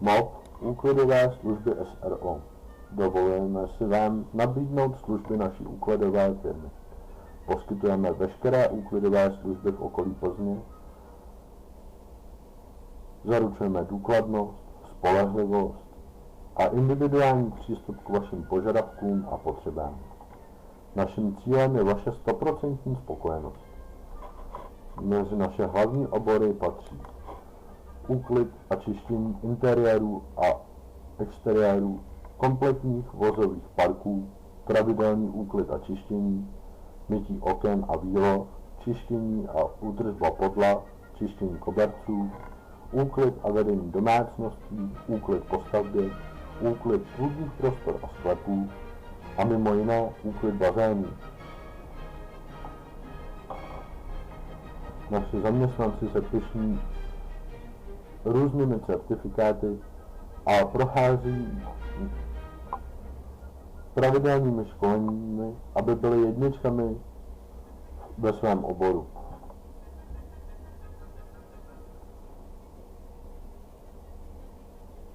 MOP úklidové služby SRO. Dovolujeme si vám nabídnout služby naší úklidové firmy. Poskytujeme veškeré úklidové služby v okolí Plzně. Zaručujeme důkladnost, spolehlivost a individuální přístup k vašim požadavkům a potřebám. Naším cílem je vaše 100% spokojenost. Mezi naše hlavní obory patří úklid a čištění interiérů a exteriérů kompletních vozových parků, pravidelný úklid a čištění, mytí oken a výloh, čištění a údržba podlah, čištění koberců, úklid a vedení domácností, úklid po stavbě, úklid průzných prostor a sklepů a mimo jiné úklid bazénů. Naši zaměstnanci se pyšní různými certifikáty a prochází pravidelnými školeními, aby byli jedničkami ve svém oboru.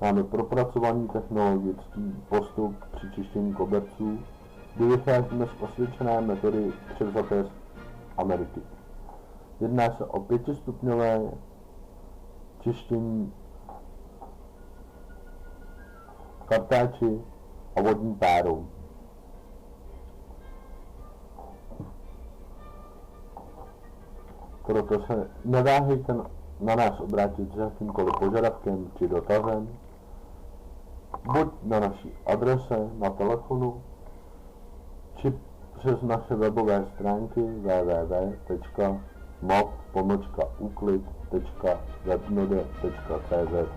Máme propracovaný technologický postup při čištění koberců, kdy vycházíme z osvědčené metody převzaté z Ameriky. Jedná se o 5stupňové čištění kartáči a vodní párou. Proto se neváhejte na nás obrátit s jakýmkoliv požadavkem či dotazem, buď na naší adrese na telefonu, či přes naše webové stránky www.mop-uklid.webnode.cz.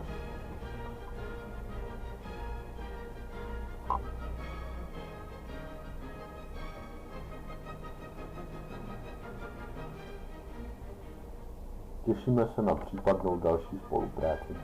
Těšíme se na případnou další spolupráci.